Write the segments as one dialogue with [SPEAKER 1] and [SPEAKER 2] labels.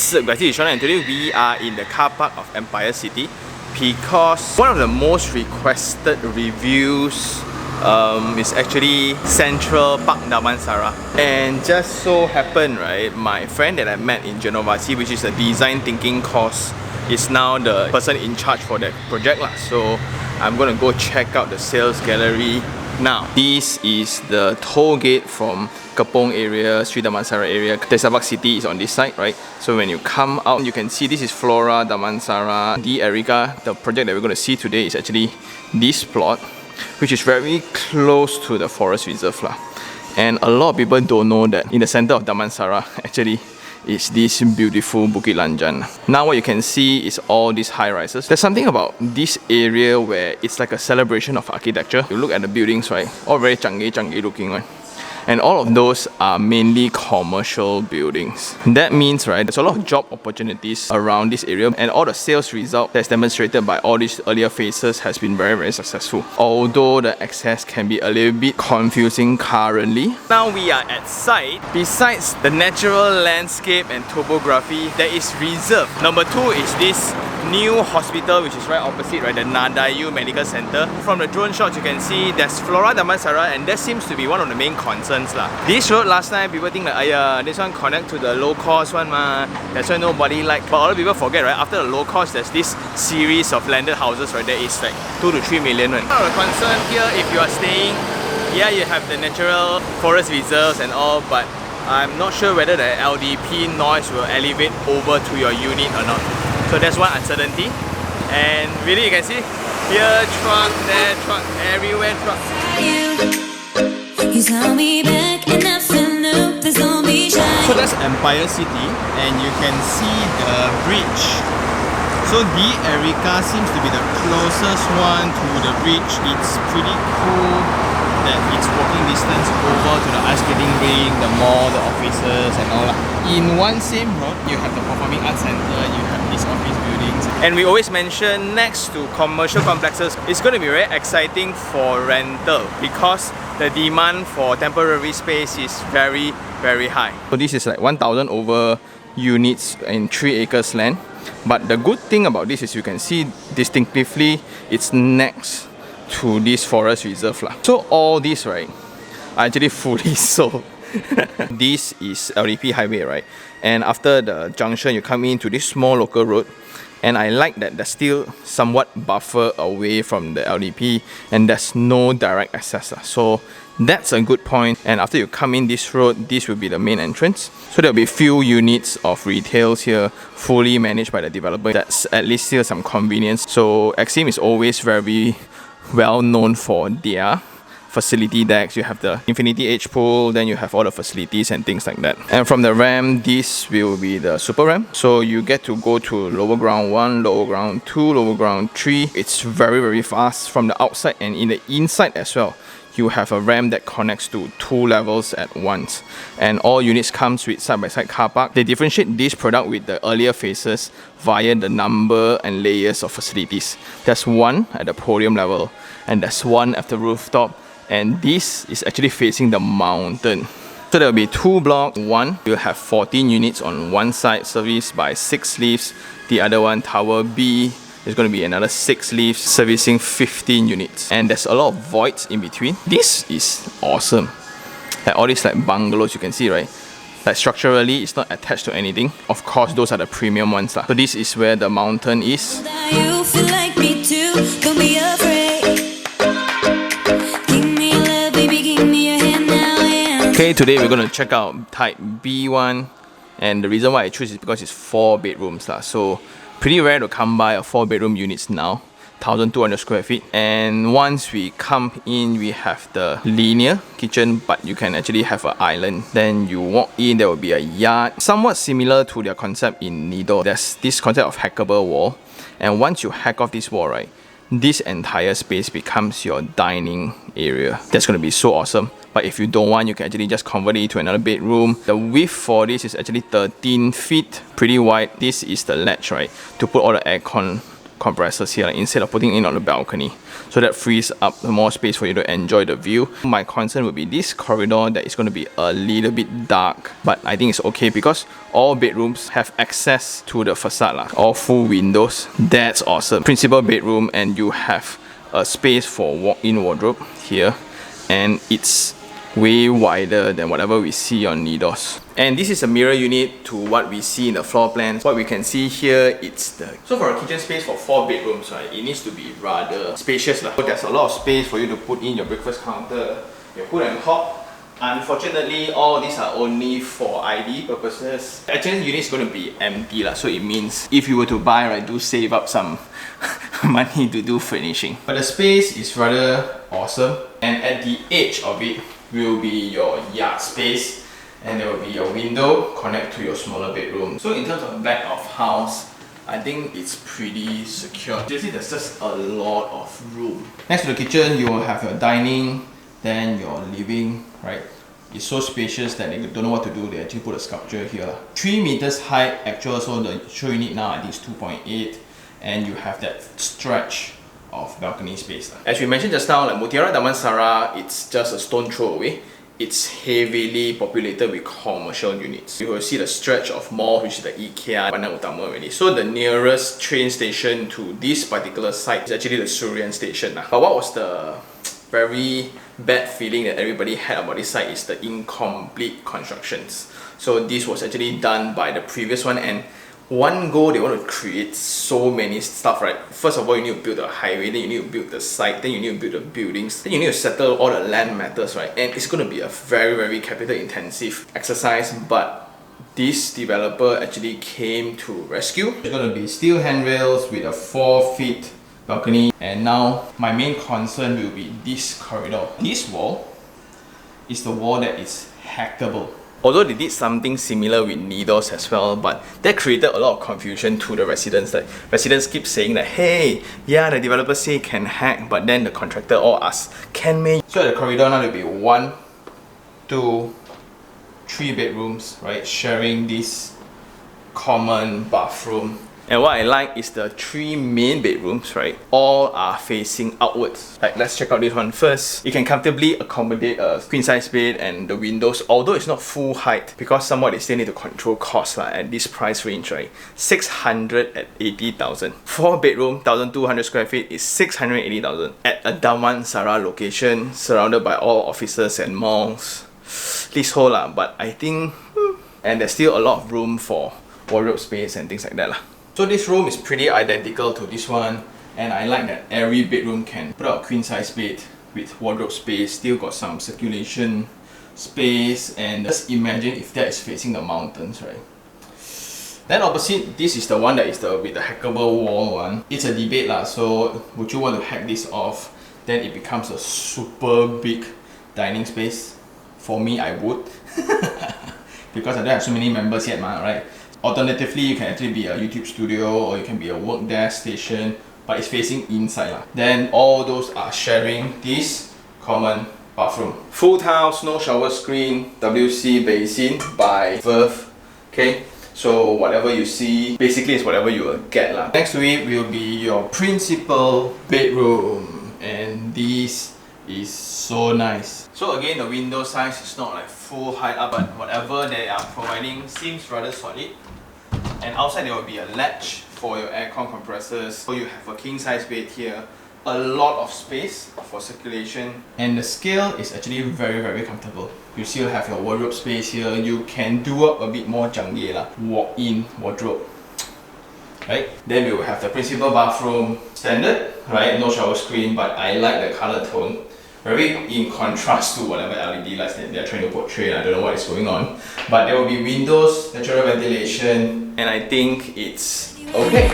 [SPEAKER 1] What's up guys, this is Sean and today we are in the car park of Empire City because one of the most requested reviews is actually Central Park Damansara. And just so happened, right, my friend that I met in Genovasi, which is a design thinking course, is now the person in charge for that project lah. So I'm gonna go check out the sales gallery now. This is the toll gate from Kepong area, Sri Damansara area. Desa City is on this side, right? So when you come out, you can see this is Flora Damansara. The Erica, the project that we're going to see today is actually this plot, which is very close to the forest reserve lah. And a lot of people don't know that in the center of Damansara actually is this beautiful Bukit Lanjan. Now what you can see is all these high rises. There's something about this area where it's like a celebration of architecture. You look at the buildings, right? All very changi looking, right? And all of those are mainly commercial buildings. That means, right, there's a lot of job opportunities around this area, and all the sales result that's demonstrated by all these earlier phases has been very successful. Although the access can be a little bit confusing currently. Now we are at site. Besides the natural landscape and topography, there is reserve. Number 2 is this new hospital, which is right opposite, right, the Nadayu Medical Center. From the drone shots you can see there's Flora Damansara, and that seems to be one of the main concerns lah. This road last time people think like, this one connect to the low cost one ma, that's why nobody like. But a lot of people forget, right, after the low cost there's this series of landed houses, right, that is like 2 to 3 million, right. Not a concern here if you are staying. Yeah, you have the natural forest reserves and all, but I'm not sure whether the LDP noise will elevate over to your unit or not. So that's one uncertainty. And really you can see here truck, there truck, everywhere truck. So that's Empire City, and you can see the bridge. So the Erica seems to be the closest one to the bridge. It's pretty cool that it's walking distance over to the ice skating ring, the mall, the offices and all that. In one same road, you have the Performing Arts Center, you have these office buildings. And we always mention next to commercial complexes, it's going to be very exciting for rental because the demand for temporary space is very high. So this is like 1,000 over units in 3 acres land. But the good thing about this is you can see distinctively it's next to this forest reserve lah. So all this, right, are actually fully sold. This is LDP highway, right? And after the junction you come into this small local road, and I like that there's still somewhat buffer away from the LDP and there's no direct access lah. So that's a good point. And after you come in this road, this will be the main entrance. So there'll be few units of retails here, fully managed by the developer. That's at least still some convenience. So Exim is always very well known for their facility decks. You have the infinity edge pool, then you have all the facilities and things like that. And from the ramp, this will be the super ramp. So you get to go to lower ground 1, lower ground 2, lower ground 3. It's very fast from the outside, and in the inside as well. You have a ramp that connects to 2 levels at once. And all units comes with side-by-side car park. They differentiate this product with the earlier phases via the number and layers of facilities. There's one at the podium level, and there's one at the rooftop. And this is actually facing the mountain. So there will be 2 blocks. One, you'll have 14 units on one side serviced by 6 lifts. The other one, Tower B, there's going to be another 6 lifts servicing 15 units. And there's a lot of voids in between. This is awesome. Like all these like bungalows you can see, right? Like structurally it's not attached to anything. Of course those are the premium ones lah. So this is where the mountain is.
[SPEAKER 2] You feel like me too, don't be afraid. Give me your love, baby, give me your hand now, yeah.
[SPEAKER 1] Okay, today we're going to check out type B1. And the reason why I choose is because it's 4 bedrooms lah. So pretty rare to come by a 4-bedroom units now, 1,200 square feet. And once we come in, we have the linear kitchen, but you can actually have an island. Then you walk in, there will be a yard, somewhat similar to their concept in Nido. There's this concept of hackable wall, and once you hack off this wall, right, this entire space becomes your dining area. That's going to be so awesome. But if you don't want, you can actually just convert it to another bedroom. The width for this is actually 13 feet, pretty wide. This is the latch, right, to put all the aircon compressors here instead of putting it on the balcony. So that frees up more space for you to enjoy the view. My concern would be this corridor that is going to be a little bit dark, but I think it's okay because all bedrooms have access to the facade, all full windows. That's awesome. Principal bedroom, and you have a space for walk-in wardrobe here, and it's way wider than whatever we see on Nidos. And this is a mirror unit to what we see in the floor plans. What we can see here, it's the... So for a kitchen space for 4 bedrooms, right, it needs to be rather spacious. So there's a lot of space for you to put in your breakfast counter, your hood and hob. Unfortunately, all these are only for ID purposes. Actually, the unit is going to be empty, so it means if you were to buy, right, do save up some money to do furnishing. But the space is rather awesome, and at the edge of it will be your yard space, and there will be a window connect to your smaller bedroom. So in terms of back of house, I think it's pretty secure. You see, there's just a lot of room. Next to the kitchen, you will have your dining, then your living, right? It's so spacious that they don't know what to do. They actually put a sculpture here. 3 meters height actual, so the show unit now I think is 2.8, and you have that stretch of balcony space. As we mentioned just now, like Mont Kiara Damansara, it's just a stone throw away. It's heavily populated with commercial units. You will see the stretch of mall, which is the IKEA, Bandar Utama already. So the nearest train station to this particular site is actually the Surian station. But what was the very bad feeling that everybody had about this site is the incomplete constructions. So this was actually done by the previous one, and one go they want to create so many stuff, right? First of all, you need to build a highway, then you need to build the site, then you need to build the buildings, then you need to settle all the land matters, right? And it's going to be a very capital intensive exercise, but this developer actually came to rescue. It's going to be steel handrails with a 4-feet balcony, and now my main concern will be this corridor. This wall is the wall that is hackable. Although they did something similar with Nidos as well, but that created a lot of confusion to the residents. Like, residents keep saying that, hey, yeah, the developer say can hack, but then the contractor all asks, can me? So at the corridor now, there'll be 1, 2, 3 bedrooms, right, sharing this common bathroom. And what I like is the 3 main bedrooms, right, all are facing outwards. Like, let's check out this one first. You can comfortably accommodate a queen size bed, and the windows, although it's not full height, because somewhat they still need to control costs at this price range, right? 680,000. 4 bedroom, 1,200 square feet is 680,000 at a Damansara location, surrounded by all offices and malls. Leasehold, but I think, and there's still a lot of room for wardrobe space and things like that. So this room is pretty identical to this one, and I like that every bedroom can put out a queen size bed with wardrobe space, still got some circulation space, and just imagine if that is facing the mountains, right? Then opposite, this is the one that is with the hackable wall one. It's a debate so would you want to hack this off? Then it becomes a super big dining space. For me, I would. Because I don't have so many members yet, right? Alternatively, you can actually be a YouTube studio, or you can be a work desk station, but it's facing inside. Then all those are sharing this common bathroom. Full tiles, no shower screen, WC basin by Verve. Okay, so whatever you see, basically is whatever you will get. Next to it will be your principal bedroom, and this is so nice. So again, the window size is not like full height up, but whatever they are providing seems rather solid. And outside there will be a latch for your aircon compressors. So you have a king size bed here, a lot of space for circulation, and the scale is actually very comfortable. You still have your wardrobe space here. You can do up a bit more janggeh walk-in wardrobe. Right? Then we will have the principal bathroom, standard, right? No shower screen, but I like the color tone. Very in contrast to whatever LED lights that they're trying to portray. I don't know what is going on. But there will be windows, natural ventilation, and I think it's okay.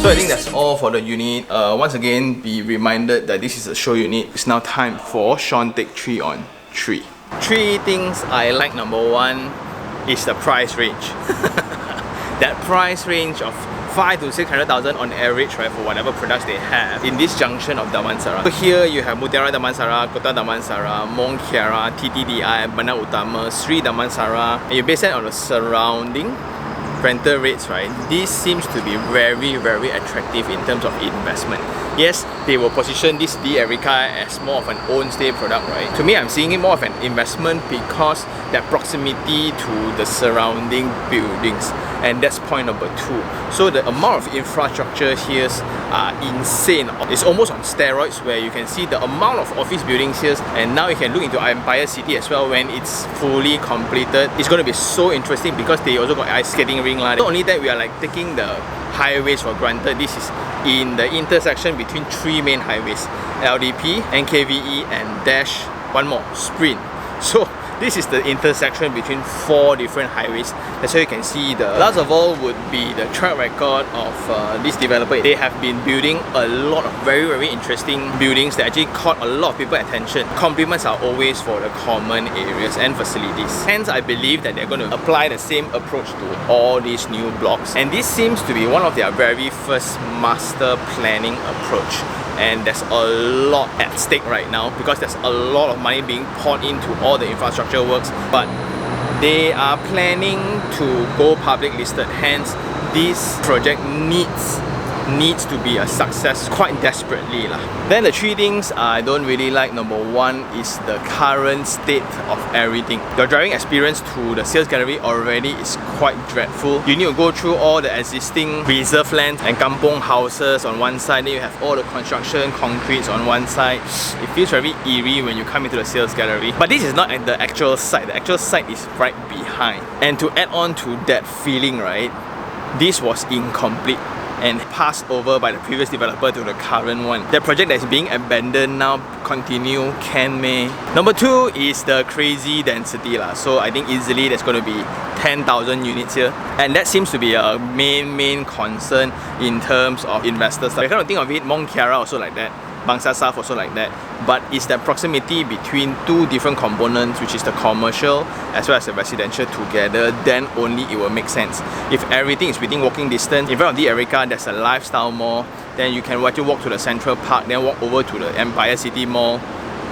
[SPEAKER 1] So I think that's all for the unit. Once again, be reminded that this is a show unit. It's now time for Sean Take 3 on 3. 3 things I like. Number 1 is the price range. That price range of 5 to 600,000 on average, right, for whatever products they have in this junction of Damansara. So here you have Mont Kiara Damansara, Kota Damansara, Mont Kiara, TTDI, Bandar Utama, Sri Damansara, and you base that on the surrounding rental rates, right? This seems to be very, very attractive in terms of investment. Yes, they will position this D Erica as more of an own stay product, right? To me, I'm seeing it more of an investment because that proximity to the surrounding buildings, and that's point number 2. So the amount of infrastructure here are insane. It's almost on steroids, where you can see the amount of office buildings here, and now you can look into Empire City as well when it's fully completed. It's going to be so interesting because they also got ice skating ring. Not only that, we are like taking the highways for granted. This is in the intersection between 3 main highways: LDP, NKVE, and Dash, one more, Sprint. So this is the intersection between 4 different highways. That's why you can see the last of all would be the track record of this developer. They have been building a lot of very, very interesting buildings that actually caught a lot of people's attention. Compliments are always for the common areas and facilities. Hence, I believe that they're going to apply the same approach to all these new blocks. And this seems to be one of their very first master planning approach. And there's a lot at stake right now because there's a lot of money being poured into all the infrastructure works, but they are planning to go public listed. Hence, this project needs to be a success quite desperately lah. Then the 3 things I don't really like. Number 1 is the current state of everything. Your driving experience to the sales gallery already is quite dreadful. You need to go through all the existing reserve lands and kampong houses on one side. Then you have all the construction concretes on one side. It feels very eerie when you come into the sales gallery. But this is not at the actual site. The actual site is right behind. And to add on to that feeling, right, this was incomplete and passed over by the previous developer to the current one. The project that is being abandoned now continue, can may. Number 2 is the crazy density lah. So I think easily there's going to be 10,000 units here, and that seems to be a main concern in terms of investors. I kind of think of it, Mont Kiara also like that, Bangsar South also like that, but it's that proximity between 2 different components, which is the commercial as well as the residential together, then only it will make sense. If everything is within walking distance, in front of the Erica there's a lifestyle mall, then you can actually walk to the Central Park, then walk over to the Empire City Mall.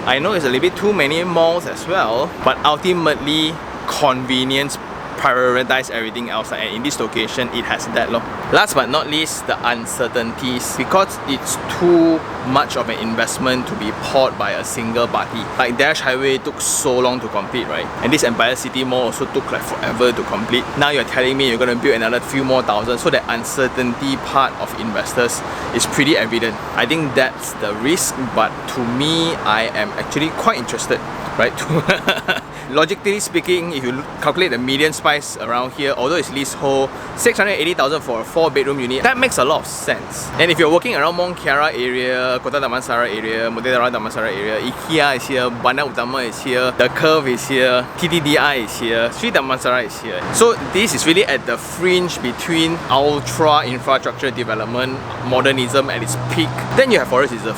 [SPEAKER 1] I know it's a little bit too many malls as well, but ultimately convenience prioritize everything else, and in this location it has that look. Last but not least, the uncertainties, because it's too much of an investment to be poured by a single party. Like Dash Highway took so long to complete, right? And this Empire City Mall also took like forever to complete. Now you're telling me you're going to build another few more thousand, so the uncertainty part of investors is pretty evident. I think that's the risk, but to me, I am actually quite interested, right? Logically speaking, if you calculate the median price around here, although it's leasehold, 680,000 for a 4-bedroom unit, that makes a lot of sense. And if you're working around Mont Kiara area, Kota Damansara area, Mont Damansara area, IKEA is here, Bandar Utama is here, The Curve is here, TTDI is here, Sri Damansara is here. So this is really at the fringe between ultra infrastructure development, modernism at its peak. Then you have Forest Reserve.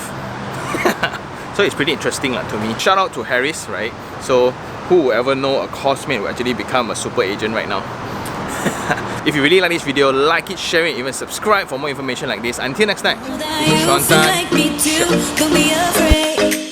[SPEAKER 1] So it's pretty interesting to me. Shout out to Harris, right? So who will ever know a cosmate will actually become a super agent right now. If you really like this video, like it, share it, even subscribe for more information like this. Until next time,
[SPEAKER 2] Don't be afraid.